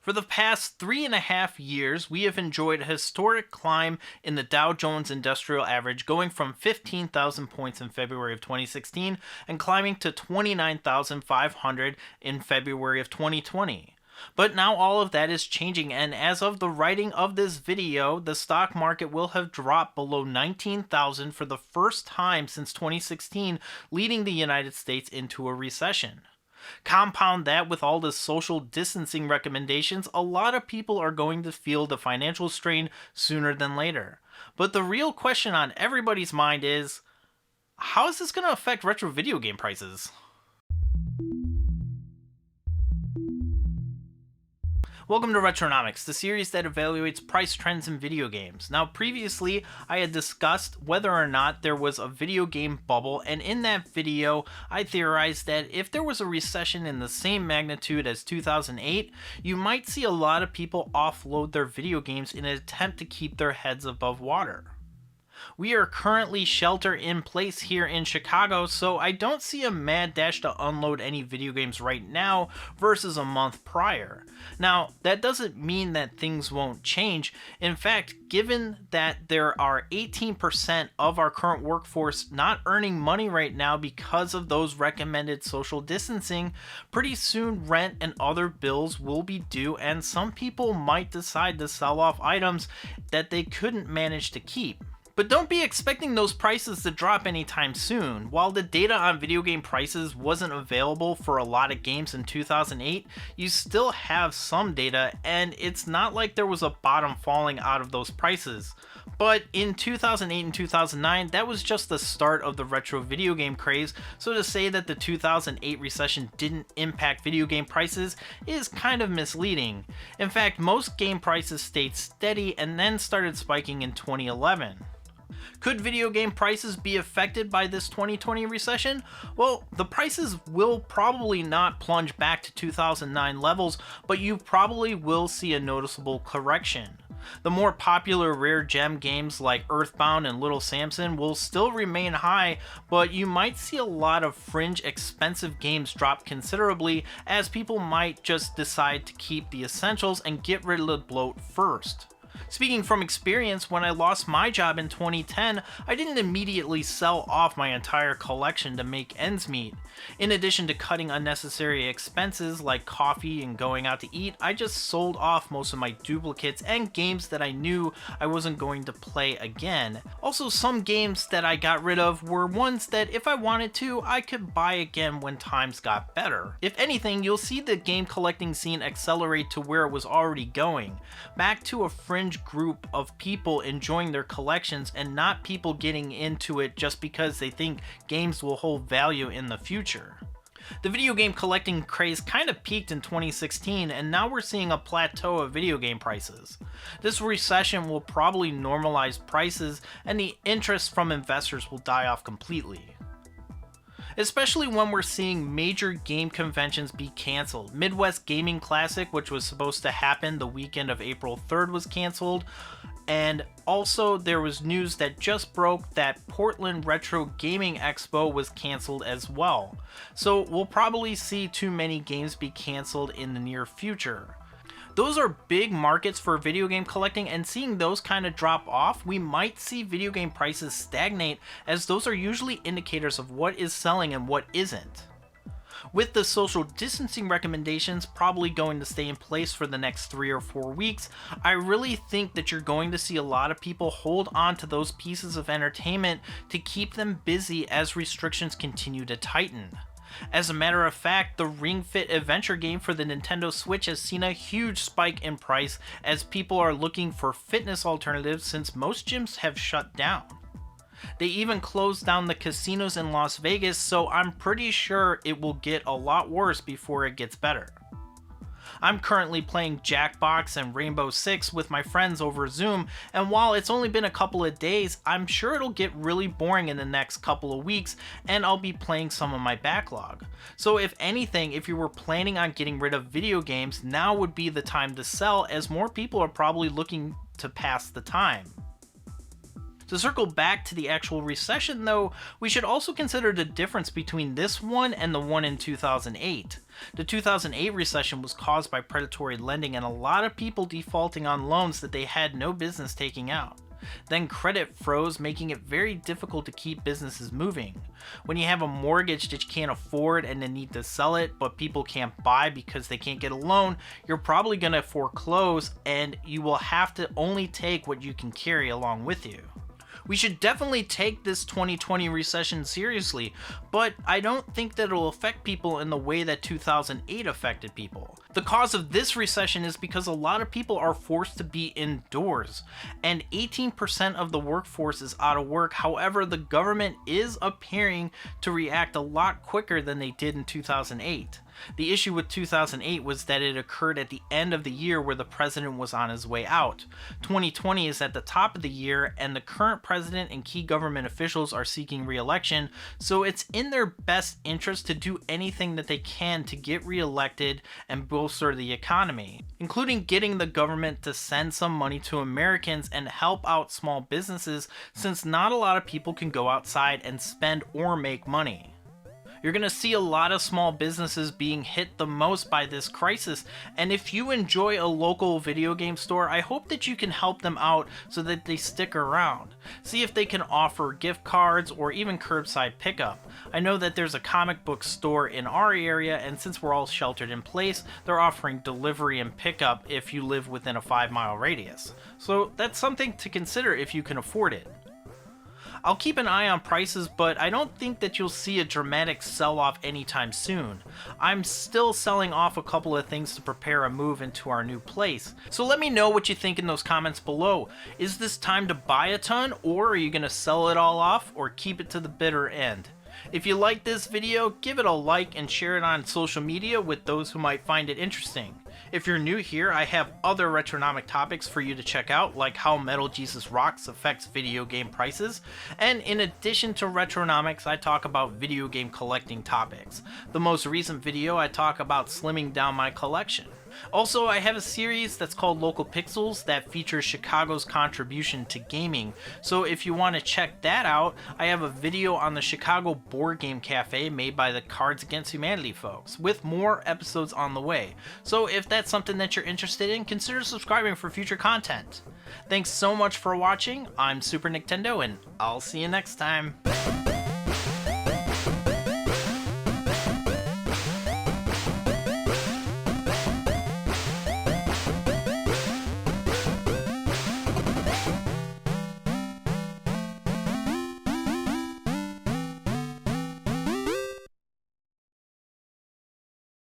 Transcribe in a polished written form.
For the past 3.5 years, we have enjoyed a historic climb in the Dow Jones Industrial Average, going from 15,000 points in February of 2016 and climbing to 29,500 in February of 2020. But now all of that is changing, and as of the writing of this video, the stock market will have dropped below 19,000 for the first time since 2016, leading the United States into a recession. Compound that with all the social distancing recommendations, a lot of people are going to feel the financial strain sooner than later. But the real question on everybody's mind is, how is this going to affect retro video game prices? Welcome to Retronomics, the series that evaluates price trends in video games. Now, previously, I had discussed whether or not there was a video game bubble, and in that video, I theorized that if there was a recession in the same magnitude as 2008, you might see a lot of people offload their video games in an attempt to keep their heads above water. We are currently shelter in place here in Chicago, so I don't see a mad dash to unload any video games right now versus a month prior. Now, that doesn't mean that things won't change. In fact, given that there are 18% of our current workforce not earning money right now because of those recommended social distancing, pretty soon rent and other bills will be due, and some people might decide to sell off items that they couldn't manage to keep. But don't be expecting those prices to drop anytime soon. While the data on video game prices wasn't available for a lot of games in 2008, you still have some data, and it's not like there was a bottom falling out of those prices. But in 2008 and 2009, that was just the start of the retro video game craze, so to say that the 2008 recession didn't impact video game prices is kind of misleading. In fact, most game prices stayed steady and then started spiking in 2011. Could video game prices be affected by this 2020 recession? Well, the prices will probably not plunge back to 2009 levels, but you probably will see a noticeable correction. The more popular rare gem games like Earthbound and Little Samson will still remain high, but you might see a lot of fringe expensive games drop considerably, as people might just decide to keep the essentials and get rid of the bloat first. Speaking from experience, when I lost my job in 2010, I didn't immediately sell off my entire collection to make ends meet. In addition to cutting unnecessary expenses like coffee and going out to eat, I just sold off most of my duplicates and games that I knew I wasn't going to play again. Also, some games that I got rid of were ones that if I wanted to, I could buy again when times got better. If anything, you'll see the game collecting scene accelerate to where it was already going, back to a fringe group of people enjoying their collections and not people getting into it just because they think games will hold value in the future. The video game collecting craze kind of peaked in 2016, and now we're seeing a plateau of video game prices. This recession will probably normalize prices, and the interest from investors will die off completely. Especially when we're seeing major game conventions be canceled. Midwest Gaming Classic, which was supposed to happen the weekend of April 3rd, was canceled. And also there was news that just broke that Portland Retro Gaming Expo was canceled as well. So we'll probably see too many games be canceled in the near future. Those are big markets for video game collecting, and seeing those kind of drop off, we might see video game prices stagnate, as those are usually indicators of what is selling and what isn't. With the social distancing recommendations probably going to stay in place for the next 3 or 4 weeks, I really think that you're going to see a lot of people hold on to those pieces of entertainment to keep them busy as restrictions continue to tighten. As a matter of fact, the Ring Fit adventure game for the Nintendo Switch has seen a huge spike in price as people are looking for fitness alternatives since most gyms have shut down. They even closed down the casinos in Las Vegas, so I'm pretty sure it will get a lot worse before it gets better. I'm currently playing Jackbox and Rainbow Six with my friends over Zoom, and while it's only been a couple of days, I'm sure it'll get really boring in the next couple of weeks, and I'll be playing some of my backlog. So if anything, if you were planning on getting rid of video games, now would be the time to sell, as more people are probably looking to pass the time. To circle back to the actual recession though, we should also consider the difference between this one and the one in 2008. The 2008 recession was caused by predatory lending and a lot of people defaulting on loans that they had no business taking out. Then credit froze, making it very difficult to keep businesses moving. When you have a mortgage that you can't afford and then need to sell it, but people can't buy because they can't get a loan, you're probably going to foreclose and you will have to only take what you can carry along with you. We should definitely take this 2020 recession seriously, but I don't think that it'll affect people in the way that 2008 affected people. The cause of this recession is because a lot of people are forced to be indoors, and 18% of the workforce is out of work. However, the government is appearing to react a lot quicker than they did in 2008. The issue with 2008 was that it occurred at the end of the year where the president was on his way out. 2020 is at the top of the year and the current president and key government officials are seeking re-election, so it's in their best interest to do anything that they can to get re-elected and bolster the economy, including getting the government to send some money to Americans and help out small businesses, since not a lot of people can go outside and spend or make money. You're going to see a lot of small businesses being hit the most by this crisis, and if you enjoy a local video game store, I hope that you can help them out so that they stick around. See if they can offer gift cards or even curbside pickup. I know that there's a comic book store in our area, and since we're all sheltered in place, they're offering delivery and pickup if you live within a 5-mile radius. So that's something to consider if you can afford it. I'll keep an eye on prices, but I don't think that you'll see a dramatic sell-off anytime soon. I'm still selling off a couple of things to prepare a move into our new place. So let me know what you think in those comments below. Is this time to buy a ton, or are you going to sell it all off, or keep it to the bitter end? If you like this video, give it a like and share it on social media with those who might find it interesting. If you're new here, I have other retronomic topics for you to check out, like how Metal Jesus Rocks affects video game prices, and in addition to retronomics, I talk about video game collecting topics. The most recent video, I talk about slimming down my collection. Also, I have a series that's called Local Pixels that features Chicago's contribution to gaming, so if you want to check that out, I have a video on the Chicago Board Game Cafe made by the Cards Against Humanity folks, with more episodes on the way. So if that's something that you're interested in, consider subscribing for future content. Thanks so much for watching. I'm Super Nicktendo, and I'll see you next time.